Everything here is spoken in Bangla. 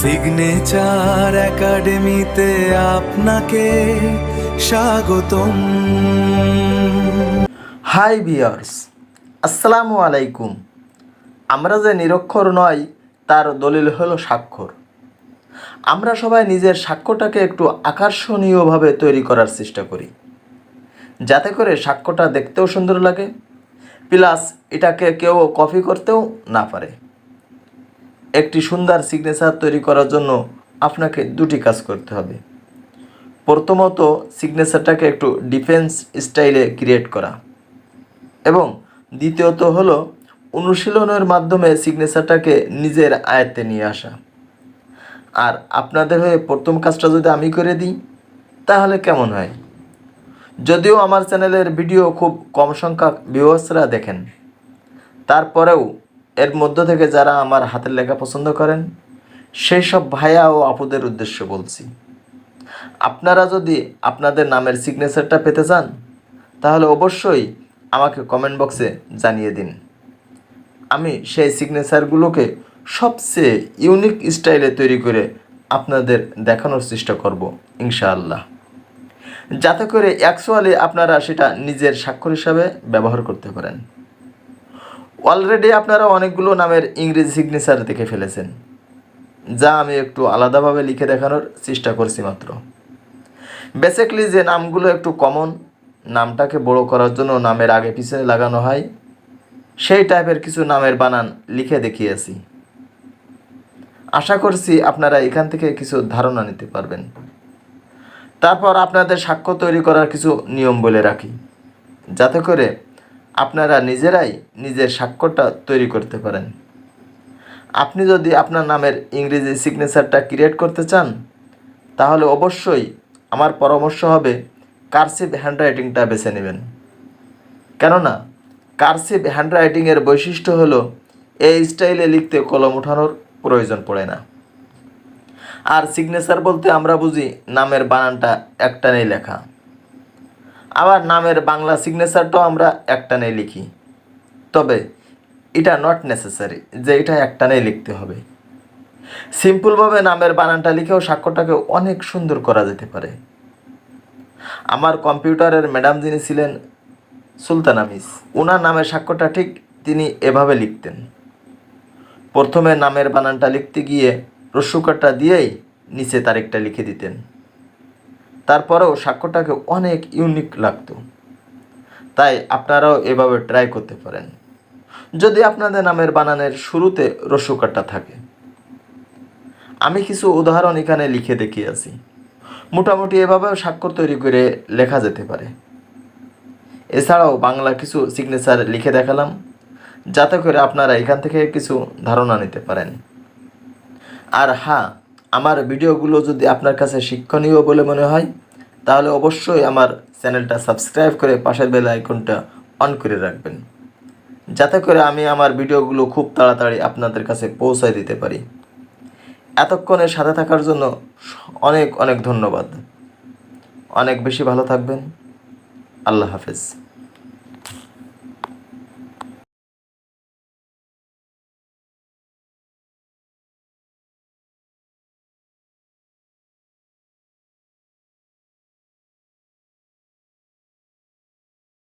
সিগনেচার একাডেমিতে আপনাকে স্বাগতম। হাই ভিউয়ার্স, আসসালামু আলাইকুম। আমরা যে নিরক্ষর নয় তার দলিল হলো স্বাক্ষর। আমরা সবাই নিজের স্বাক্ষরটাকে একটু আকর্ষণীয়ভাবে তৈরি করার চেষ্টা করি, যাতে করে স্বাক্ষরটা দেখতেও সুন্দর লাগে, প্লাস এটাকে কেউ কপি করতেও না পারে। একটি সুন্দর সিগনেচার তৈরি করার জন্য আপনাকে দুটি কাজ করতে হবে। প্রথমত, সিগনেচারটাকে একটু ডিফেন্স স্টাইলে ক্রিয়েট করা, এবং দ্বিতীয়ত হলো অনুশীলনের মাধ্যমে সিগনেচারটাকে নিজের আয়ত্তে নিয়ে আসা। আর আপনাদের হয়ে প্রথম কাজটা যদি আমি করে দিই তাহলে কেমন হয়? যদিও আমার চ্যানেলের ভিডিও খুব কম সংখ্যক ভিউয়ার্সরা দেখেন, তারপরেও এর মধ্য থেকে যারা আমার হাতের লেখা পছন্দ করেন সেই সব ভাইয়া ও আপুদের উদ্দেশ্যে বলছি, আপনারা যদি আপনাদের নামের সিগনেচারটা পেতে চান তাহলে অবশ্যই আমাকে কমেন্ট বক্সে জানিয়ে দিন। আমি সেই সিগনেচারগুলোকে সবচেয়ে ইউনিক স্টাইলে তৈরি করে আপনাদের দেখানোর চেষ্টা করব ইনশাআল্লাহ, যাতে করে অ্যাকচুয়ালি আপনারা সেটা নিজের স্বাক্ষর হিসাবে ব্যবহার করতে পারেন। অলরেডি আপনারা অনেকগুলো নামের ইংরেজি সিগনেচার দেখে ফেলেছেন, যা আমি একটু আলাদাভাবে লিখে দেখানোর চেষ্টা করছি মাত্র। বেসিক্যালি যে নামগুলো একটু কমন, নামটাকে বড় করার জন্য নামের আগে পিছনে লাগানো হয়, সেই টাইপের কিছু নামের বানান লিখে দেখিয়েছি। আশা করছি আপনারা এখান থেকে কিছু ধারণা নিতে পারবেন। তারপর আপনাদের স্বাক্ষর তৈরি করার কিছু নিয়ম বলে রাখি, যাতে করে আপনারা নিজেরাই নিজের স্বাক্ষরটা তৈরি করতে পারেন। আপনি যদি আপনার নামের ইংরেজি সিগনেচারটা ক্রিয়েট করতে চান তাহলে অবশ্যই আমার পরামর্শ হবে কার্সিভ হ্যান্ডরাইটিংটা বেছে নেবেন। কেননা কার্সিভ হ্যান্ডরাইটিংয়ের বৈশিষ্ট্য হলো এই স্টাইলে লিখতে কলম ওঠানোর প্রয়োজন পড়ে না। আর সিগনেচার বলতে আমরা বুঝি নামের বানানটা একটানেই লেখা। আবার নামের বাংলা সিগনেচারটাও আমরা একটানেই লিখি, তবে এটা নট নেসেসারি যে এটা একটানেই লিখতে হবে। সিম্পলভাবে নামের বানানটা লিখেও স্বাক্ষরটাকে অনেক সুন্দর করা যেতে পারে। আমার কম্পিউটারের ম্যাডাম যিনি ছিলেন সুলতানা মিস, ওনার নামের স্বাক্ষরটা ঠিক তিনি এভাবে লিখতেন। প্রথমে নামের বানানটা লিখতে গিয়ে রস্যকারটা দিয়েই নিচে তারিখটা লিখে দিতেন। তারপরেও স্বাক্ষরটাকে অনেক ইউনিক লাগতো। তাই আপনারাও এভাবে ট্রাই করতে পারেন, যদি আপনাদের নামের বানানের শুরুতে রস্যকারটা থাকে। আমি কিছু উদাহরণ এখানে লিখে দেখিয়েছি। মোটামুটি এভাবেও স্বাক্ষর তৈরি করে লেখা যেতে পারে। এছাড়াও বাংলা কিছু সিগনেচার লিখে দেখালাম, যাতে করে আপনারা এখান থেকে কিছু ধারণা নিতে পারেন। আর হ্যাঁ, আমার ভিডিওগুলো যদি আপনার কাছে শিক্ষণীয় বলে মনে হয় তাহলে অবশ্যই আমার চ্যানেলটা সাবস্ক্রাইব করে পাশের বেল আইকনটা অন করে রাখবেন, যাতে করে আমি আমার ভিডিওগুলো খুব তাড়াতাড়ি আপনাদের কাছে পৌঁছায় দিতে পারি। এতক্ষণের সাথে থাকার জন্য অনেক অনেক ধন্যবাদ। অনেক বেশি ভালো থাকবেন। আল্লাহ হাফেজ।